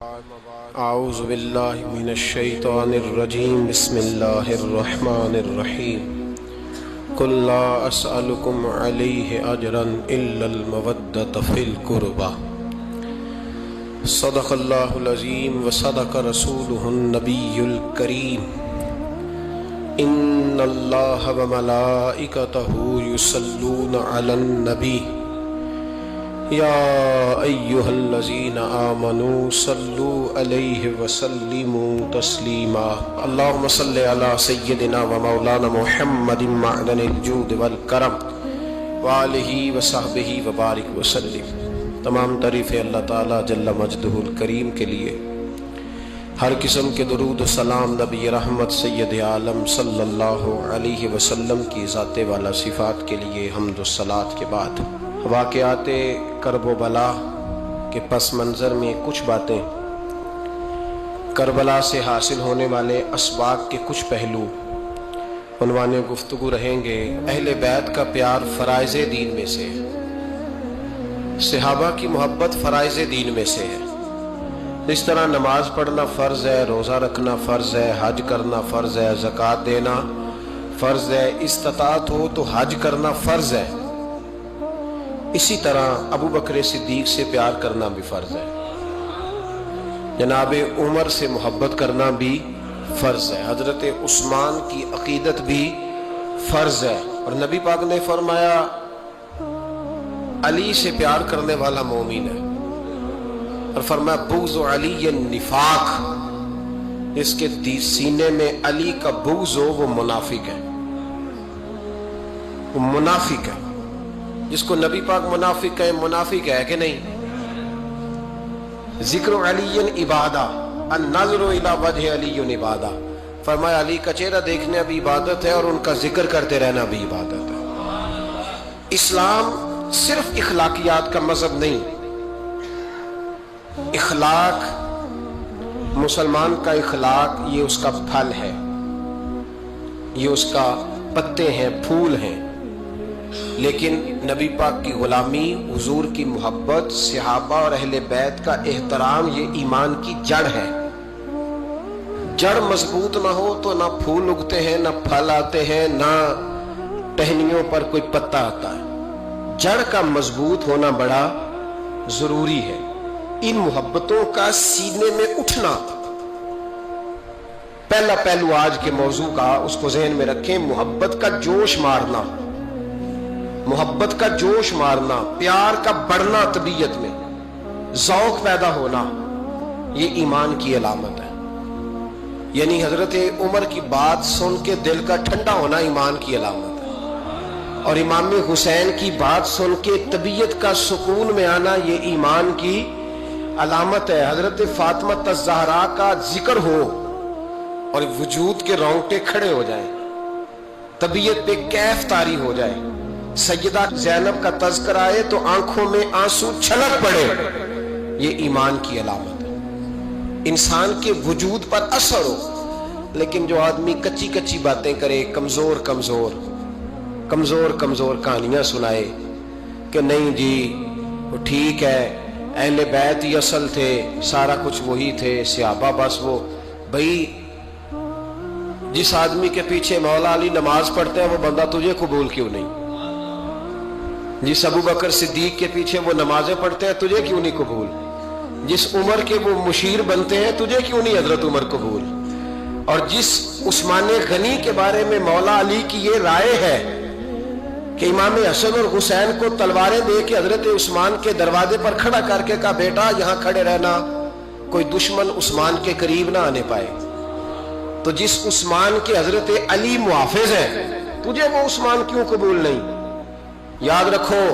اعوذ باللہ من الشیطان الرجیم بسم اللہ الرحمن الرحیم قل لا اسألکم علیہ اجرا الا المودۃ فی القربى صدق اللہ العظیم وصدق رسولہ النبی الکریم ان اللہ وملائکتہ یصلون علی النبی یا ایہا الذین آمنوا صلوا علیہ وسلموا تسلیما اللہم صلی علی سیدنا و مولانا محمد معدن الجود والکرم وآلہ وصحبہ وبارک وسلم۔ تمام تعریف اللہ تعالیٰ جل مجدہ الکریم کے لیے، ہر قسم کے درود و سلام نبی رحمت سید عالم صلی اللہ علیہ وسلم کی ذات والا صفات کے لیے حمد و صلات کے بعد، واقعات کرب و بلا کے پس منظر میں کچھ باتیں، کربلا سے حاصل ہونے والے اسباق کے کچھ پہلو، عنوان گفتگو رہیں گے اہل بیت کا پیار فرائض دین میں سے ہے، صحابہ کی محبت فرائض دین میں سے ہے۔ اس طرح نماز پڑھنا فرض ہے، روزہ رکھنا فرض ہے، حج کرنا فرض ہے، زکوٰۃ دینا فرض ہے، استطاعت ہو تو حج کرنا فرض ہے، اسی طرح ابو بکر صدیق سے پیار کرنا بھی فرض ہے، جناب عمر سے محبت کرنا بھی فرض ہے، حضرت عثمان کی عقیدت بھی فرض ہے، اور نبی پاک نے فرمایا علی سے پیار کرنے والا مومن ہے، اور فرمایا بغض علی نفاق، جس کے سینے میں علی کا بغض ہو وہ منافق ہے، وہ منافق ہے۔ جس کو نبی پاک منافق ہے، منافق ہے کہ نہیں؟ ذکر علی عبادہ، النظر الی وجہ علی عبادہ، فرمایا علی کا چہرہ دیکھنا بھی عبادت ہے اور ان کا ذکر کرتے رہنا بھی عبادت ہے۔ اسلام صرف اخلاقیات کا مذہب نہیں، اخلاق، مسلمان کا اخلاق یہ اس کا پھل ہے، یہ اس کا پتے ہیں، پھول ہیں، لیکن نبی پاک کی غلامی، حضور کی محبت، صحابہ اور اہل بیت کا احترام یہ ایمان کی جڑ ہے۔ جڑ مضبوط نہ ہو تو نہ پھول اگتے ہیں، نہ پھل آتے ہیں، نہ ٹہنیوں پر کوئی پتا آتا ہے۔ جڑ کا مضبوط ہونا بڑا ضروری ہے۔ ان محبتوں کا سینے میں اٹھنا، پہلا پہلو آج کے موضوع کا اس کو ذہن میں رکھیں، محبت کا جوش مارنا، محبت کا جوش مارنا، پیار کا بڑھنا، طبیعت میں ذوق پیدا ہونا، یہ ایمان کی علامت ہے۔ یعنی حضرت عمر کی بات سن کے دل کا ٹھنڈا ہونا ایمان کی علامت ہے، اور امام حسین کی بات سن کے طبیعت کا سکون میں آنا یہ ایمان کی علامت ہے۔ حضرت فاطمہ الزہرا کا ذکر ہو اور وجود کے رونگٹے کھڑے ہو جائیں، طبیعت پہ کیف طاری ہو جائے، سیدہ زینب کا تذکر آئے تو آنکھوں میں آنسو چھلک پڑے، یہ ایمان کی علامت ہے۔ انسان کے وجود پر اثر ہو، لیکن جو آدمی کچی کچی باتیں کرے، کمزور کمزور کہانیاں سنائے کہ نہیں جی وہ ٹھیک ہے، اہل بیت ہی اصل تھے، سارا کچھ وہی تھے، صحابہ بس وہ، بھئی جس آدمی کے پیچھے مولا علی نماز پڑھتے ہیں وہ بندہ تجھے قبول کیوں نہیں؟ جس ابو بکر صدیق کے پیچھے وہ نمازیں پڑھتے ہیں تجھے کیوں نہیں قبول؟ جس عمر کے وہ مشیر بنتے ہیں تجھے کیوں نہیں حضرت عمر قبول؟ اور جس عثمان غنی کے بارے میں مولا علی کی یہ رائے ہے کہ امام حسن اور حسین کو تلواریں دے کے حضرت عثمان کے دروازے پر کھڑا کر کے کہا بیٹا یہاں کھڑے رہنا، کوئی دشمن عثمان کے قریب نہ آنے پائے، تو جس عثمان کے حضرت علی محافظ ہیں تجھے وہ عثمان کیوں قبول نہیں؟ یاد رکھو،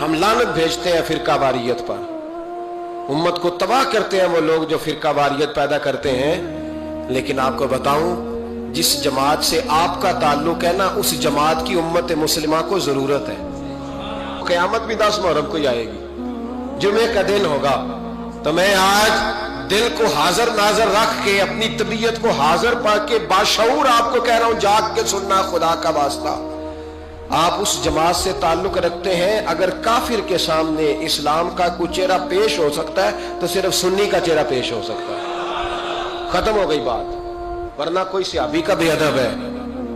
ہم لعنت بھیجتے ہیں فرقہ واریت پر، امت کو تباہ کرتے ہیں وہ لوگ جو فرقہ واریت پیدا کرتے ہیں، لیکن آپ کو بتاؤں جس جماعت سے آپ کا تعلق ہے نا، اس جماعت کی امت مسلمہ کو ضرورت ہے۔ قیامت بھی 10 محرم کو ہی آئے گی، جمعے کا دن ہوگا، تو میں آج دل کو حاضر ناظر رکھ کے، اپنی طبیعت کو حاضر پا کے باشعور آپ کو کہہ رہا ہوں، جاگ کے سننا خدا کا واسطہ، آپ اس جماعت سے تعلق رکھتے ہیں، اگر کافر کے سامنے اسلام کا کوئی چہرہ پیش ہو سکتا ہے تو صرف سنی کا چہرہ پیش ہو سکتا ہے، ختم ہو گئی بات۔ ورنہ کوئی صحابی کا بے ادب ہے،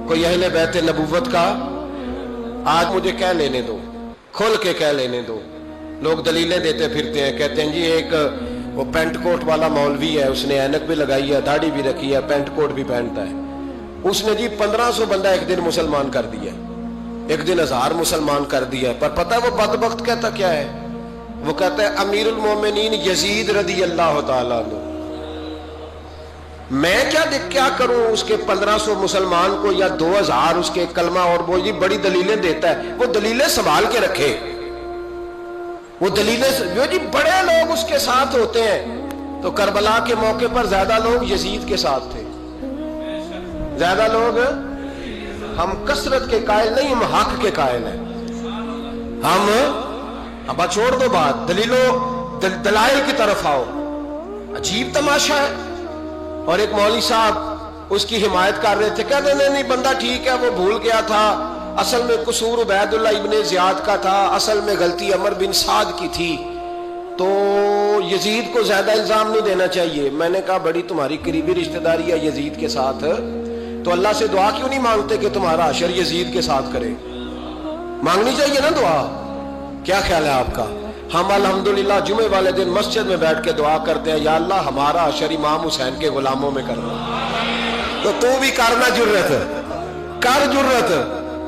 کوئی اہل بیت نبوت کا، آج مجھے کہہ لینے دو، کھول کے کہہ لینے دو۔ لوگ دلیلیں دیتے پھرتے ہیں، کہتے ہیں جی ایک وہ پینٹ کوٹ والا مولوی ہے، اس نے اینک بھی لگائی ہے، داڑھی بھی رکھی ہے، پینٹ کوٹ بھی پہنتا ہے، اس نے جی 1500 بندہ ایک دن مسلمان کر دیا، ایک دن 1000 مسلمان کر دیا۔ پر پتہ ہے وہ بدبخت کہتا کیا ہے؟ وہ کہتا ہے امیر المومنین یزید رضی اللہ تعالیٰ عنہ، میں کیا کروں اس کے 1500 مسلمان کو یا 2000 اس کے کلمہ، اور وہ یہ بڑی دلیلیں دیتا ہے، وہ دلیلیں سنبھال کے رکھے، وہ دلیلیں جو جی بڑے لوگ اس کے ساتھ ہوتے ہیں۔ تو کربلا کے موقع پر زیادہ لوگ یزید کے ساتھ تھے، زیادہ لوگ، ہم کثرت کے قائل نہیں، ہم حق کے قائل ہیں، ہم اب چھوڑ دو بات، دلائل کی طرف آؤ۔ عجیب تماشا ہے۔ اور ایک مولوی صاحب اس کی حمایت کر رہے تھے، کہتے نہیں بندہ ٹھیک ہے، وہ بھول گیا تھا، اصل میں قصور عبید اللہ ابن زیاد کا تھا، اصل میں غلطی عمر بن سعد کی تھی، تو یزید کو زیادہ الزام نہیں دینا چاہیے۔ میں نے کہا بڑی تمہاری قریبی رشتہ داری ہے یزید کے ساتھ، تو اللہ سے دعا کیوں نہیں مانگتے کہ تمہارا حشر یزید کے ساتھ کرے؟ مانگنی چاہیے نا دعا۔ کیا خیال ہے آپ کا؟ ہم الحمدللہ جمعے والے دن مسجد میں بیٹھ کے دعا کرتے ہیں، یا اللہ ہمارا حشر امام حسین کے غلاموں میں کرنا، تو بھی کرنا، جرت کر، جرت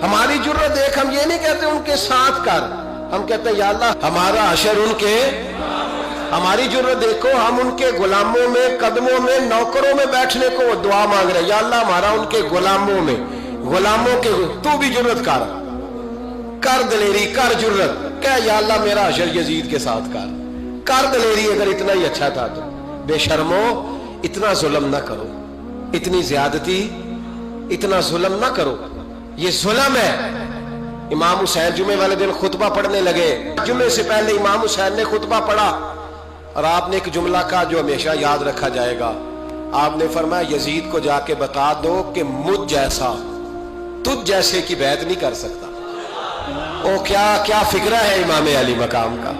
ہماری جرت دیکھ، ہم یہ نہیں کہتے ان کے ساتھ کر، ہم کہتے ہیں یا اللہ ہمارا حشر ان کے، ہماری جرت دیکھو، ہم ان کے غلاموں میں، قدموں میں، نوکروں میں بیٹھنے کو دعا مانگ رہے ہیں، یا اللہ ہمارا ان کے غلاموں میں، غلاموں کے، تو بھی جرت کر دلیری، کر جرت، کہ یا اللہ میرا حشر یزید کے ساتھ کر دلیری، اگر اتنا ہی اچھا تھا تو۔ بے شرمو، اتنا ظلم نہ کرو، اتنی زیادتی، اتنا ظلم نہ کرو، یہ ظلم ہے۔ امام حسین جمعے والے دن خطبہ پڑھنے لگے، جمعے سے پہلے امام حسین نے خطبہ پڑھا، اور آپ نے ایک جملہ کہا جو ہمیشہ یاد رکھا جائے گا۔ آپ نے فرمایا یزید کو جا کے بتا دو کہ مجھ جیسا تجھ جیسے کی بیعت نہیں کر سکتا۔ او کیا فکرہ ہے امام علی مقام کا۔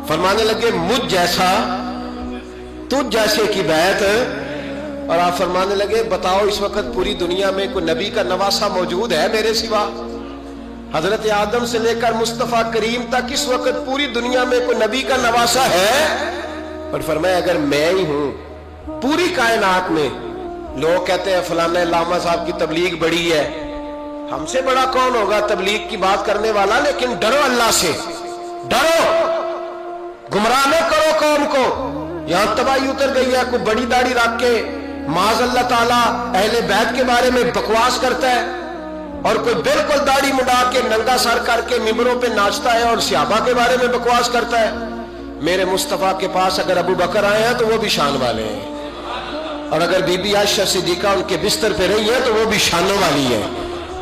فرمانے لگے مجھ جیسا تجھ جیسے کی بیعت، اور آپ فرمانے لگے بتاؤ اس وقت پوری دنیا میں کوئی نبی کا نواسا موجود ہے میرے سوا؟ حضرت آدم سے لے کر مصطفیٰ کریم تک اس وقت پوری دنیا میں کوئی نبی کا نواسا ہے؟ اور فرمایا اگر میں ہی ہوں پوری کائنات میں، لوگ کہتے ہیں فلانا علامہ صاحب کی تبلیغ بڑی ہے، ہم سے بڑا کون ہوگا تبلیغ کی بات کرنے والا؟ لیکن ڈرو اللہ سے، ڈرو، گمراہ نہ کرو قوم کو۔ یہاں تباہی اتر گئی ہے، کوئی بڑی داڑھی رکھ کے معاذ اللہ تعالیٰ اہل بیت کے بارے میں بکواس کرتا ہے، اور کوئی بالکل داڑھی مڈا کے ننگا سر کر کے ممبروں پہ ناچتا ہے اور صحابہ کے بارے میں بکواس کرتا ہے۔ میرے مصطفیٰ کے پاس اگر ابو بکر آئے ہیں تو وہ بھی شان والے ہیں، اور اگر بی بی عائشہ صدیقہ ان کے بستر پہ رہی ہے تو وہ بھی شانوں والی ہے۔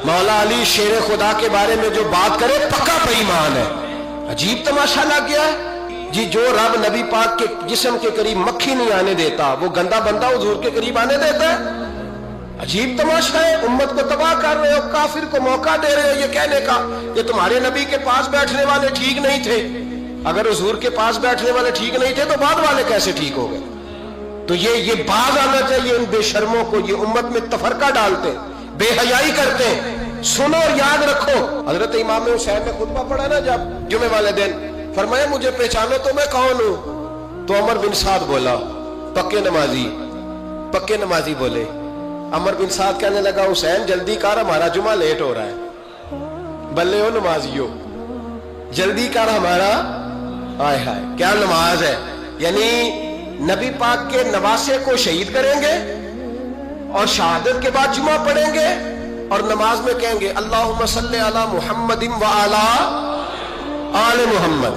مولا علی شیر خدا کے بارے میں جو بات کرے پکا بے ایمان ہے۔ عجیب تماشا لگ گیا ہے جی، جو رب نبی پاک کے جسم کے قریب مکھی نہیں آنے دیتا، وہ گندا بندہ حضور کے قریب آنے دیتا ہے؟ عجیب تماشا ہے، امت کو تباہ کر رہے ہو، کافر کو موقع دے رہے ہو یہ کہنے کا کہ تمہارے نبی کے پاس بیٹھنے والے ٹھیک نہیں تھے۔ اگر حضور کے پاس بیٹھنے والے ٹھیک نہیں تھے تو بعد والے کیسے ٹھیک ہو گئے؟ تو یہ باز آنا چاہیے ان بے شرموں کو، یہ امت میں تفرقہ ڈالتے، بے حیائی کرتے ہیں۔ سنو اور یاد رکھو، حضرت امام حسین نے خطبہ پڑھا نا جب جمعے والے دن، فرمایا مجھے پہچانو تو میں کون ہوں؟ تو عمر بن سعد بولا، پکے نمازی بولے۔ عمر بن سعد کہنے لگا حسین جلدی کر، ہمارا جمعہ لیٹ ہو رہا ہے۔ بلے ہو نمازیو، جلدی کر ہمارا، آئے ہائے کیا نماز ہے! یعنی نبی پاک کے نواسے کو شہید کریں گے اور شہادت کے بعد جمعہ پڑھیں گے اور نماز میں کہیں گے اللہم صلی علی محمد وعلی آل محمد۔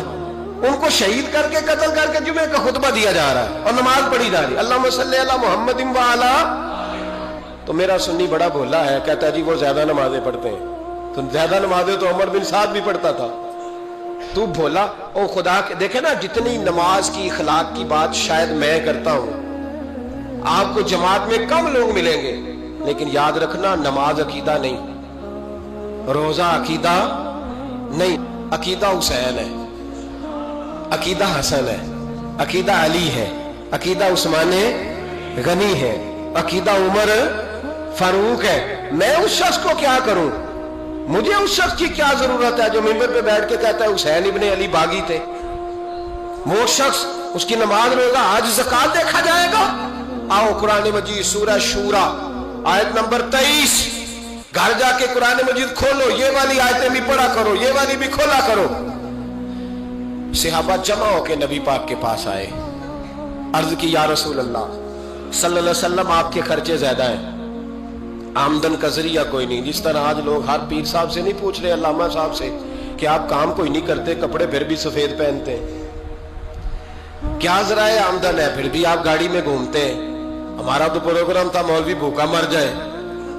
ان کو شہید کر کے قتل کر کے جمعے کا خطبہ دیا جا رہا ہے اور نماز پڑھی جا رہی ہے اللہم صلی علی محمد وعلی۔ تو میرا سنی بڑا بھولا ہے، کہتا جی وہ زیادہ نمازیں پڑھتے ہیں۔ تو زیادہ نمازیں تو عمر بن سعد بھی پڑھتا تھا، تو بھولا۔ او خدا کے دیکھے نا، جتنی نماز کی اخلاق کی بات شاید میں کرتا ہوں، آپ کو جماعت میں کم لوگ ملیں گے، لیکن یاد رکھنا نماز عقیدہ نہیں، روزہ عقیدہ نہیں، عقیدہ حسین ہے، عقیدہ حسن ہے، عقیدہ علی ہے، عقیدہ عثمان غنی ہے، عقیدہ عمر فاروق ہے. میں اس شخص کو کیا کروں؟ مجھے اس شخص کی کیا ضرورت ہے جو ممبر پہ بیٹھ کے کہتا ہے حسین ابن علی باغی تھے؟ وہ شخص، اس کی نماز روزہ حج زکات دیکھا جائے گا؟ آؤ قرآن مجید سورہ شورا آیت نمبر 23، گھر جا کے قرآن مجید کھولو، یہ والی آیتیں بھی پڑھا کرو، یہ والی بھی کھولا کرو. صحابہ جمع ہو کے نبی پاک کے پاس آئے، عرض کی یا رسول اللہ صلی اللہ علیہ وسلم آپ کے خرچے زیادہ ہیں، آمدن کا ذریعہ کوئی نہیں. جس طرح آج لوگ ہر پیر صاحب سے نہیں پوچھ رہے، علامہ صاحب سے، کہ آپ کام کوئی نہیں کرتے، کپڑے پھر بھی سفید پہنتے ہیں، کیا ذرائع آمدن ہے، پھر بھی آپ گاڑی میں گھومتے ہیں. ہمارا تو پروگرام تھا مولوی بھوکا مر جائے،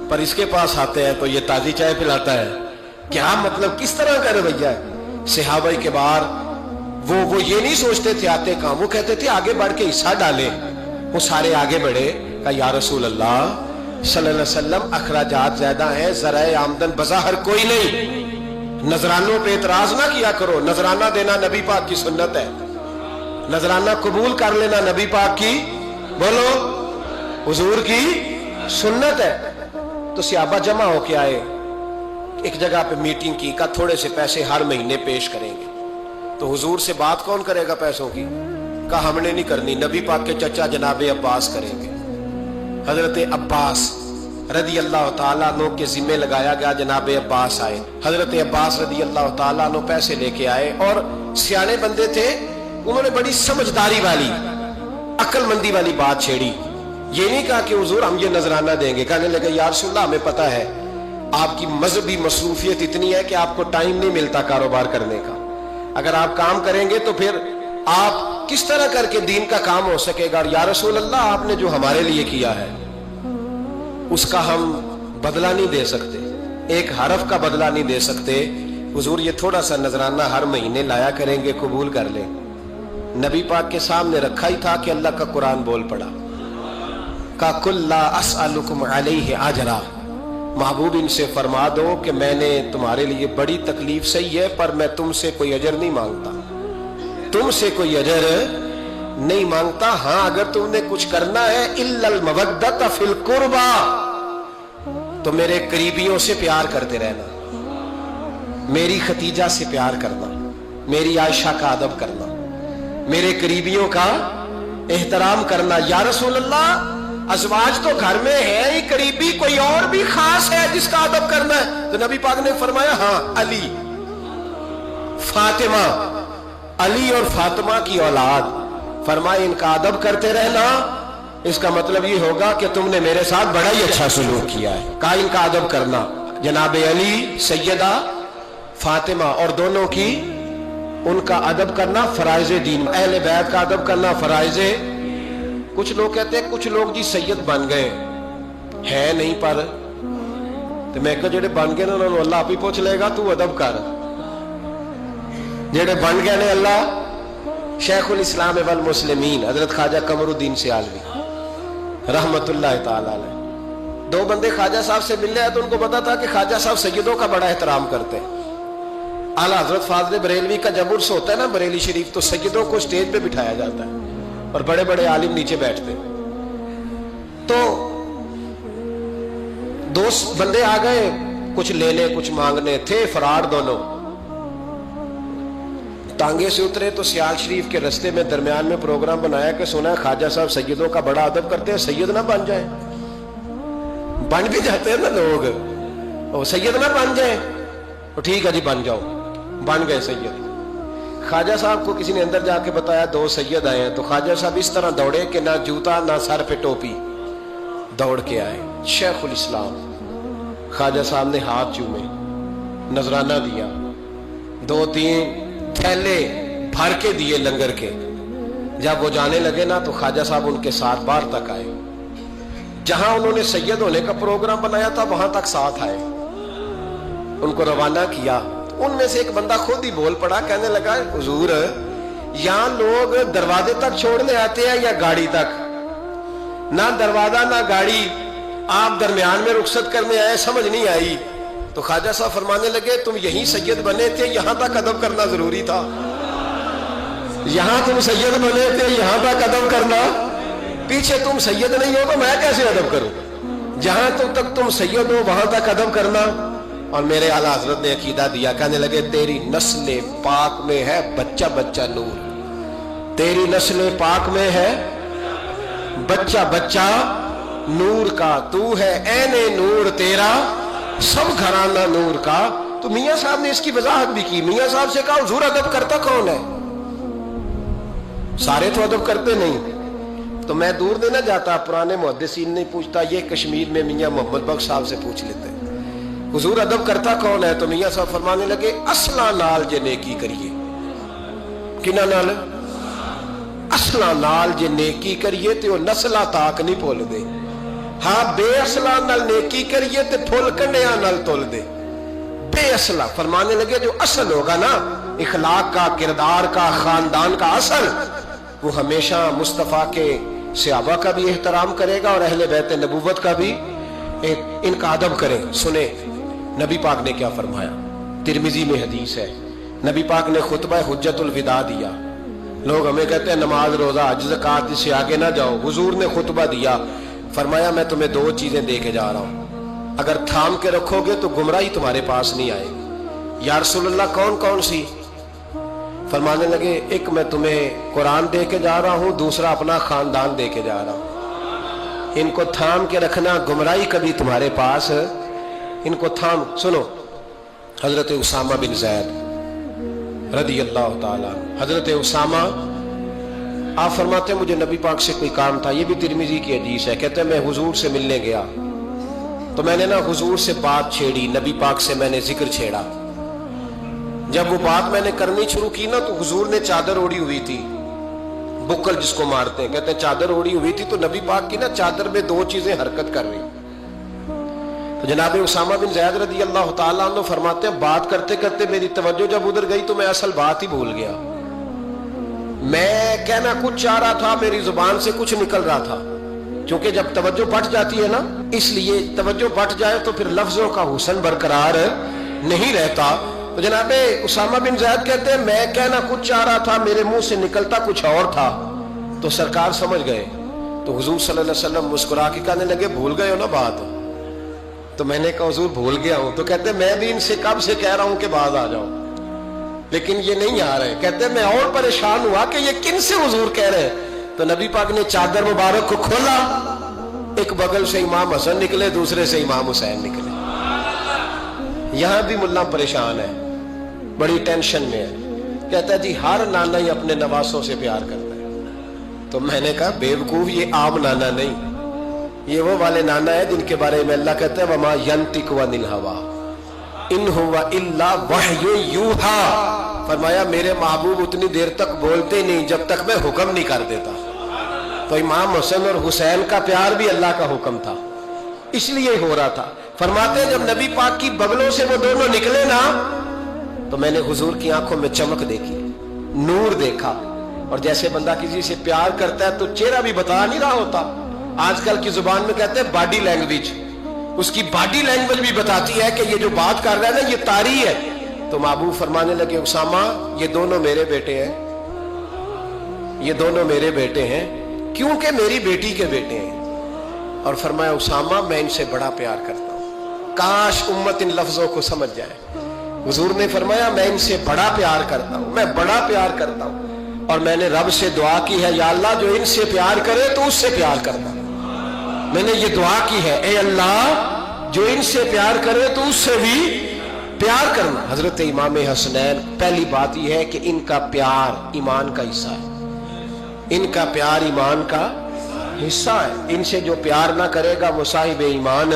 پر اس کے پاس آتے ہیں تو یہ تازی چائے پلاتا ہے. کیا مطلب، کس طرح کا رویہ ہے؟ صحابہ کے بار وہ یہ نہیں سوچتے تھے آتے کام، وہ کہتے تھے آگے بڑھ کے حصہ ڈالیں. وہ سارے آگے بڑھے، کہا یا رسول اللہ صلی اللہ علیہ وسلم اخراجات زیادہ ہیں، ذرائع آمدن بظاہر کوئی نہیں. نذرانوں پہ اعتراض نہ کیا کرو، نذرانہ دینا نبی پاک کی سنت ہے، نذرانہ قبول کر لینا نبی پاک کی، بولو، حضور کی سنت ہے. تو صحابہ جمع ہو کے آئے، ایک جگہ پہ میٹنگ کی، کہا تھوڑے سے پیسے ہر مہینے پیش کریں گے. تو حضور سے بات کون کرے گا پیسوں کی؟ کہا ہم نے نہیں کرنی، نبی پاک کے چچا جناب عباس کریں گے. حضرت عباس رضی اللہ تعالیٰ عنہ کے ذمہ لگایا گیا. جناب عباس آئے، حضرت عباس رضی اللہ تعالیٰ عنہ پیسے لے کے آئے، اور سیانے بندے تھے، انہوں نے بڑی سمجھداری والی، عقل مندی والی بات چھیڑی. یہ نہیں کہا کہ حضور ہم یہ نذرانہ دیں گے. کہنے لگے یا رسول اللہ ہمیں پتہ ہے آپ کی مذہبی مصروفیت اتنی ہے کہ آپ کو ٹائم نہیں ملتا کاروبار کرنے کا، اگر آپ کام کریں گے تو پھر آپ کس طرح کر کے دین کا کام ہو سکے گا. اور یا رسول اللہ آپ نے جو ہمارے لیے کیا ہے اس کا ہم بدلہ نہیں دے سکتے، ایک حرف کا بدلہ نہیں دے سکتے. حضور یہ تھوڑا سا نذرانہ ہر مہینے لایا کریں گے، قبول کر لیں. نبی پاک کے سامنے رکھا ہی تھا کہ اللہ کا قرآن بول پڑا، کا کل لا اسألکم علیہ اجرا، محبوب ان سے فرما دو کہ میں نے تمہارے لیے بڑی تکلیف سہی ہے، پر میں تم سے کوئی اجر نہیں مانگتا، تم سے کوئی اجر نہیں مانگتا. ہاں اگر تم نے کچھ کرنا ہے الا المودۃ فی القربى، تو میرے قریبیوں سے پیار کرتے رہنا، میری ختیجہ سے پیار کرنا، میری عائشہ کا ادب کرنا، میرے قریبیوں کا احترام کرنا. یا رسول اللہ ازواج تو گھر میں ہے ہی، قریبی کوئی اور بھی خاص ہے جس کا ادب کرنا ہے؟ تو نبی پاک نے فرمایا ہاں علی، فاطمہ، علی اور فاطمہ کی اولاد. فرمائے ان کا ادب کرتے رہنا، اس کا مطلب یہ ہوگا کہ تم نے میرے ساتھ بڑا ہی اچھا سلوک کیا ہے. کہا ان کا ادب کرنا، جناب علی، سیدہ فاطمہ، اور دونوں کی ان کا ادب کرنا فرائض دین، اہل بیت کا ادب کرنا فرائض. کچھ لوگ کہتے ہیں کچھ لوگ جی سید بن گئے ہے نہیں، پر تو میں کہ جڑے بن گئے نا انہوں نے اللہ آپ ہی پوچھ لے گا تو ادب کر. جڑے بن گئے نے اللہ، شیخ الاسلام والمسلمین حضرت خواجہ قمر الدین سیالوی رحمت اللہ تعالی علیہ، دو بندے خواجہ صاحب سے مل رہے تو ان کو پتا تھا کہ خواجہ صاحب سیدوں کا بڑا احترام کرتے ہیں. اعلیٰ حضرت فاضل بریلوی کا جب عرس ہوتا ہے نا بریلی شریف، تو سیدوں کو سٹیج پہ بٹھایا جاتا ہے اور بڑے بڑے عالم نیچے بیٹھتے. تو دو بندے آ گئے، کچھ لینے کچھ مانگنے، تھے فرار دونوں. ٹانگے سے اترے تو سیال شریف کے رستے میں درمیان میں پروگرام بنایا کہ سنا ہے خواجہ صاحب سیدوں کا بڑا ادب کرتے ہیں، سید نہ بن جائیں. بن بھی جاتے ہیں نا لوگ، وہ سید نہ بن جائیں. تو ٹھیک ہے جی بن جاؤ. بن گئے سید. خواجہ صاحب کو کسی نے اندر جا کے بتایا دو سید آئے ہیں، تو خواجہ صاحب اس طرح دوڑے کہ نہ جوتا نہ سر پہ ٹوپی، دوڑ کے آئے. شیخ الاسلام خواجہ صاحب نے ہاتھ چومے، نذرانہ دیا، 2-3 تھیلے بھر کے دیے لنگر کے. جب وہ جانے لگے نا تو خواجہ صاحب ان کے ساتھ باہر تک آئے، جہاں انہوں نے سید ہونے کا پروگرام بنایا تھا وہاں تک ساتھ آئے، ان کو روانہ کیا. ان میں سے ایک بندہ خود ہی بول پڑا، کہنے لگا حضور یہاں لوگ دروازے تک چھوڑنے آتے ہیں یا گاڑی تک؟ نہ دروازہ نہ گاڑی، آپ درمیان میں رخصت کرنے آئے، سمجھ نہیں آئی. تو خواجہ صاحب فرمانے لگے تم یہیں سید بنے تھے، یہاں تک ادب کرنا ضروری تھا، یہاں تم سید بنے تھے، یہاں تک ادب کرنا، پیچھے تم سید نہیں ہو تو میں کیسے ادب کروں؟ جہاں تک تم سید ہو وہاں تک ادب کرنا۔ اور میرے اعلیٰ حضرت نے عقیدہ دیا، کہنے لگے تیری نسل پاک میں ہے بچہ بچہ نور، تیری نسل پاک میں ہے بچہ بچہ نور کا، تو ہے عین نور تیرا سب گھرانہ نور کا۔ تو میاں صاحب نے اس کی وضاحت بھی کی، میاں صاحب سے کہا حضور ادب کرتا کون ہے؟ سارے تو ادب کرتے نہیں۔ تو میں دور دینا جاتا، پرانے محدثین نہیں پوچھتا، یہ کشمیر میں میاں محمد بخش صاحب سے پوچھ لیتے حضور ادب کرتا کون ہے؟ تو میاں صاحب فرمانے لگے اصلا نال جے نیکی کریے، کنہ نال؟ اصلا نال جے نیکی کریے تے وہ نسلہ تاک نہیں بھول دے، ہاں بے اصلا نال نیکی کریے تے پھول کنڈیاں نال تول دے۔ بے اصلا فرمانے لگے جو اصل ہوگا نا اخلاق کا، کردار کا، خاندان کا اصل، وہ ہمیشہ مصطفیٰ کے صحابہ کا بھی احترام کرے گا اور اہل بیت نبوت کا بھی ان کا ادب کرے۔ سنیں نبی پاک نے کیا فرمایا، ترمذی میں حدیث ہے، نبی پاک نے خطبہ حجت الوداع دیا۔ لوگ ہمیں کہتے ہیں نماز روزہ حج زکوٰۃ سے آگے نہ جاؤ، حضور نے خطبہ دیا، فرمایا میں تمہیں دو چیزیں دے کے جا رہا ہوں، اگر تھام کے رکھو گے تو گمراہی تمہارے پاس نہیں آئے گی۔ یا رسول اللہ کون کون سی؟ فرمانے لگے ایک میں تمہیں قرآن دے کے جا رہا ہوں، دوسرا اپنا خاندان دے کے جا رہا ہوں، ان کو تھام کے رکھنا، گمراہی کبھی تمہارے پاس، ان کو تھام۔ سنو حضرت اسامہ بن زید رضی اللہ تعالیٰ، حضرت اسامہ آپ فرماتے ہیں مجھے نبی پاک سے کوئی کام تھا، یہ بھی ترمذی کی حدیث ہے، کہتے ہیں میں حضور سے ملنے گیا تو میں نے نا حضور سے بات چھیڑی، نبی پاک سے میں نے ذکر چھیڑا، جب وہ بات میں نے کرنی شروع کی نا تو حضور نے چادر اوڑی ہوئی تھی، بکل جس کو مارتے ہیں، کہتے ہیں چادر اوڑی ہوئی تھی تو نبی پاک کی نا چادر میں دو چیزیں حرکت کر رہی، تو جناب اسامہ بن زید رضی اللہ تعالیٰ عنہ فرماتے ہیں بات کرتے کرتے میری توجہ جب ادھر گئی تو میں اصل بات ہی بھول گیا، میں کہنا کچھ چاہ رہا تھا، میری زبان سے کچھ نکل رہا تھا، کیونکہ جب توجہ بٹ جاتی ہے نا، اس لیے توجہ بٹ جائے تو پھر لفظوں کا حسن برقرار نہیں رہتا۔ تو جناب اسامہ بن زید کہتے ہیں میں کہنا کچھ چاہ رہا تھا، میرے منہ سے نکلتا کچھ اور تھا، تو سرکار سمجھ گئے، تو حضور صلی اللہ علیہ وسلم مسکرا کے کہنے لگے بھول گئے ہو نا بات؟ تو میں نے کہا حضور بھول گیا ہوں، تو کہتے ہیں میں بھی ان سے کب سے کہہ رہا ہوں کہ بعد آ جاؤ، لیکن یہ نہیں آ رہے، کہتے ہیں میں اور پریشان ہوا کہ یہ کن سے حضور کہہ رہے ہیں، تو نبی پاک نے چادر مبارک کو کھولا، ایک بغل سے امام حسن نکلے، دوسرے سے امام حسین نکلے، یہاں بھی ملا پریشان ہے، بڑی ٹینشن میں ہے، کہتا ہے جی ہر نانا ہی اپنے نواسوں سے پیار کرتا ہے، تو میں نے کہا بیوقوف یہ عام نانا نہیں، یہ وہ والے نانا ہے جن کے بارے میں اللہ کہتا ہے وما ینطق عن الہوی ان ہوا الا وحی یوحی، فرمایا میرے محبوب اتنی دیر تک بولتے نہیں جب تک میں حکم نہیں کر دیتا، تو امام حسن اور حسین کا پیار بھی اللہ کا حکم تھا، اس لیے ہو رہا تھا۔ فرماتے ہیں جب نبی پاک کی بغلوں سے وہ دونوں نکلے نا تو میں نے حضور کی آنکھوں میں چمک دیکھی، نور دیکھا، اور جیسے بندہ کسی سے پیار کرتا ہے تو چہرہ بھی بتا نہیں رہا ہوتا، آج کل کی زبان میں کہتے ہیں باڈی لینگویج، اس کی باڈی لینگویج بھی بتاتی ہے کہ یہ جو بات کر رہا ہے نا یہ طاری ہے۔ تو محبوب فرمانے لگے اسامہ یہ دونوں میرے بیٹے ہیں، یہ دونوں میرے بیٹے ہیں کیونکہ میری بیٹی کے بیٹے ہیں، اور فرمایا اسامہ میں ان سے بڑا پیار کرتا ہوں، کاش امت ان لفظوں کو سمجھ جائے۔ حضور نے فرمایا میں ان سے بڑا پیار کرتا ہوں، میں بڑا پیار کرتا ہوں، اور میں نے رب سے دعا کی ہے یا اللہ جو ان سے پیار کرے تو اس سے پیار کرنا، میں نے یہ دعا کی ہے اے اللہ جو ان سے پیار کرے تو اس سے بھی پیار کرنا۔ حضرت امام حسنین پہلی بات یہ ہے کہ ان کا پیار ایمان کا حصہ ہے، ان کا پیار ایمان کا حصہ ہے، ان سے جو پیار نہ کرے گا وہ صاحب ایمان